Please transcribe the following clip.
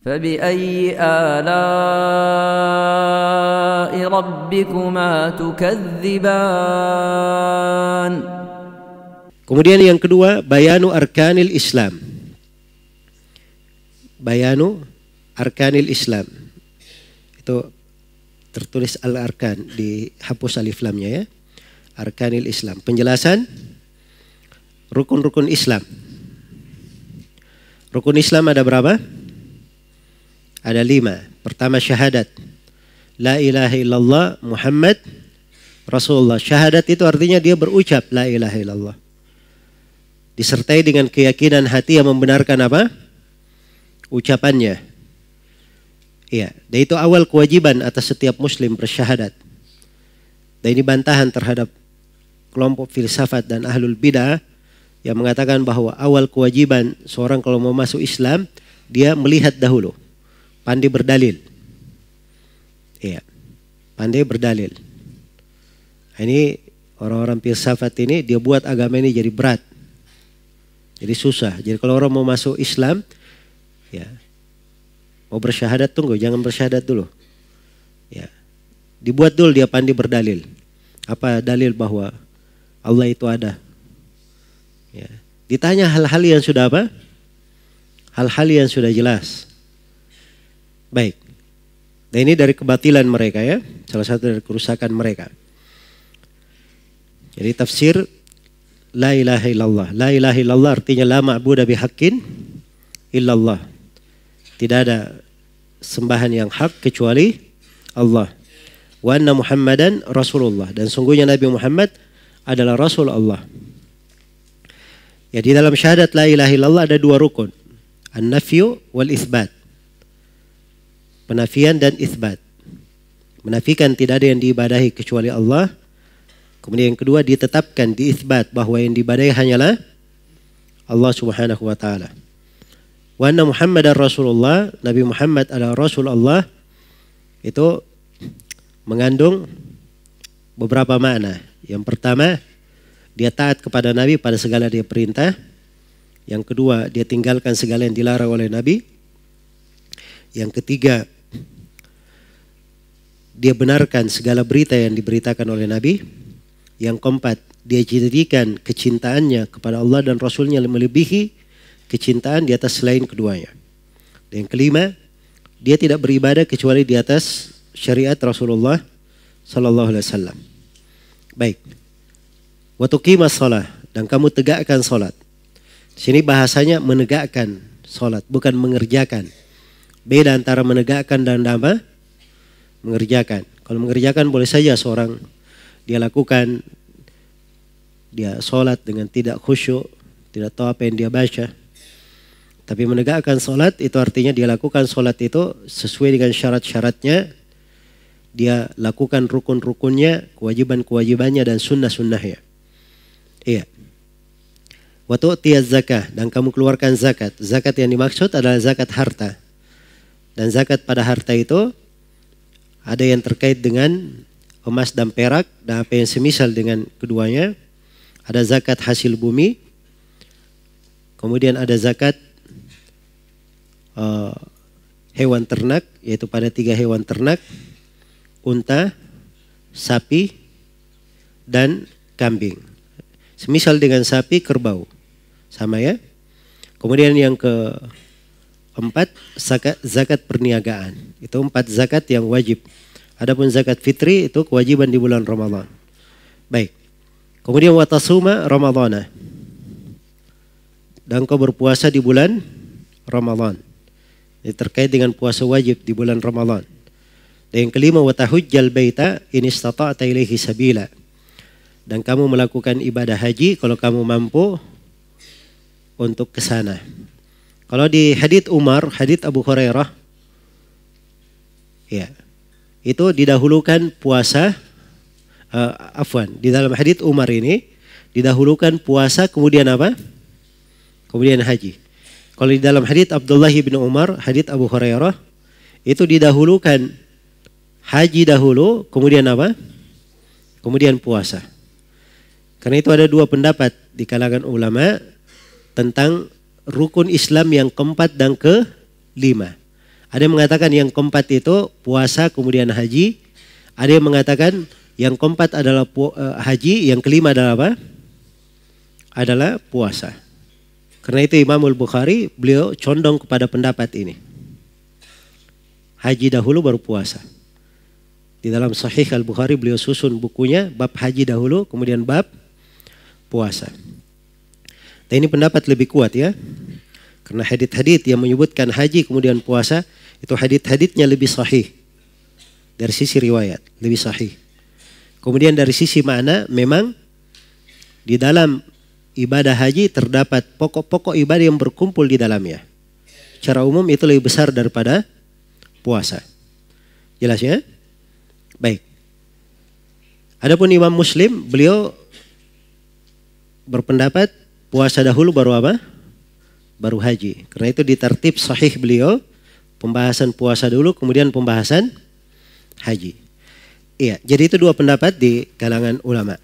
فبأي آلاء ربكما تكذبان. Kemudian yang kedua, bayanu arkanil Islam. Bayanu arkanil Islam. Itu tertulis al-arkan, dihapus alif lamnya ya. Arkanil Islam. Penjelasan rukun-rukun Islam. Rukun Islam ada berapa? Ada 5. Pertama syahadat. La ilaha illallah Muhammad Rasulullah. Syahadat itu artinya dia berucap la ilaha illallah. Disertai dengan keyakinan hati yang membenarkan apa? Ucapannya. Iya, dan itu awal kewajiban atas setiap muslim bersyahadat. Dan ini bantahan terhadap kelompok filsafat dan ahlul bidah yang mengatakan bahwa awal kewajiban seorang kalau mau masuk Islam, dia melihat dahulu, pandai berdalil. Iya, pandai berdalil. Ini orang-orang filsafat ini dia buat agama ini jadi berat. Jadi susah. Jadi kalau orang mau masuk Islam, ya, mau bersyahadat tunggu, jangan bersyahadat dulu. Ya, dibuat dulu dia pandai berdalil. Apa dalil bahwa Allah itu ada? Ya, ditanya hal-hal yang sudah apa? Hal-hal yang sudah jelas. Baik. Dan ini dari kebatilan mereka ya, salah satu dari kerusakan mereka. Jadi tafsir la ilaha illallah. La ilaha illallah artinya la ma'budu bihaqqin illallah. Tidak ada sembahan yang hak kecuali Allah. Wa anna Muhammadan Rasulullah. Dan sungguhnya Nabi Muhammad adalah Rasul Allah. Ya, di dalam syahadat la ilaha illallah ada 2 rukun. An-nafyu wal itsbat. Penafian dan itsbat. Menafikan tidak ada yang diibadahi kecuali Allah. Kemudian yang kedua ditetapkan, diitsbat bahwa yang diibadahi hanyalah Allah Subhanahu wa taala. Wa anna Muhammadar Rasulullah, Nabi Muhammad adalah Rasul Allah. Itu mengandung beberapa makna. Yang pertama, dia taat kepada Nabi pada segala dia perintah. Yang kedua, dia tinggalkan segala yang dilarang oleh Nabi. Yang ketiga, dia benarkan segala berita yang diberitakan oleh Nabi. Yang keempat, dia jadikan kecintaannya kepada Allah dan Rasulnya melebihi kecintaan di atas selain keduanya. Dan yang kelima, dia tidak beribadah kecuali di atas syariat Rasulullah sallallahu alaihi wasallam. Baik. Wa tuqimas shalah, dan kamu tegakkan salat. Di sini bahasanya menegakkan salat, bukan mengerjakan. Beda antara menegakkan dan apa? Mengerjakan. Kalau mengerjakan boleh saja seorang dia lakukan, dia sholat dengan tidak khusyuk, tidak tahu apa yang dia baca. Tapi menegakkan sholat itu artinya dia lakukan sholat itu sesuai dengan syarat-syaratnya. Dia lakukan rukun-rukunnya, kewajiban-kewajibannya dan sunnah-sunnahnya. Iya. Wa tu'tiyaz zakah, dan kamu keluarkan zakat. Zakat yang dimaksud adalah zakat harta. Dan zakat pada harta itu ada yang terkait dengan emas dan perak dan apa yang semisal dengan keduanya. Ada zakat hasil bumi. Kemudian ada zakat hewan ternak, yaitu pada 3 hewan ternak. Unta, sapi, dan kambing. Semisal dengan sapi, kerbau. Sama ya. Kemudian yang keempat, zakat perniagaan. Itu 4 zakat yang wajib. Adapun zakat fitri itu kewajiban di bulan Ramadan. Baik. Kemudian watasuma Ramadana. Dan kau berpuasa di bulan Ramadan. Ini terkait dengan puasa wajib di bulan Ramadan. Dan yang kelima watahujjal baita in istata'ta ilaihi sabila. Dan kamu melakukan ibadah haji kalau kamu mampu untuk ke sana. Kalau di hadits Umar, hadits Abu Hurairah, ya, itu didahulukan puasa, di dalam hadits Umar ini didahulukan puasa kemudian apa? Kemudian haji. Kalau di dalam hadits Abdullah bin Umar, hadits Abu Hurairah, itu didahulukan haji dahulu, kemudian apa? Kemudian puasa. Karena itu ada 2 pendapat di kalangan ulama tentang rukun Islam yang keempat dan ke-5. Ada yang mengatakan yang keempat itu puasa kemudian haji. Ada yang mengatakan yang keempat adalah haji, yang kelima adalah apa? Adalah puasa. Karena itu Imam Al-Bukhari beliau condong kepada pendapat ini. Haji dahulu baru puasa. Di dalam Sahih Al-Bukhari beliau susun bukunya bab haji dahulu kemudian bab puasa. Dan ini pendapat lebih kuat ya. Karena hadits-hadits yang menyebutkan haji kemudian puasa itu hadits-haditsnya lebih sahih. Dari sisi riwayat lebih sahih. Kemudian dari sisi makna memang di dalam ibadah haji terdapat pokok-pokok ibadah yang berkumpul di dalamnya. Secara umum itu lebih besar daripada puasa. Jelas ya? Baik. Adapun Imam Muslim beliau berpendapat puasa dahulu baru apa? Baru haji. Karena itu di tertib sahih beliau pembahasan puasa dulu kemudian pembahasan haji. Iya, jadi itu dua pendapat di kalangan ulama.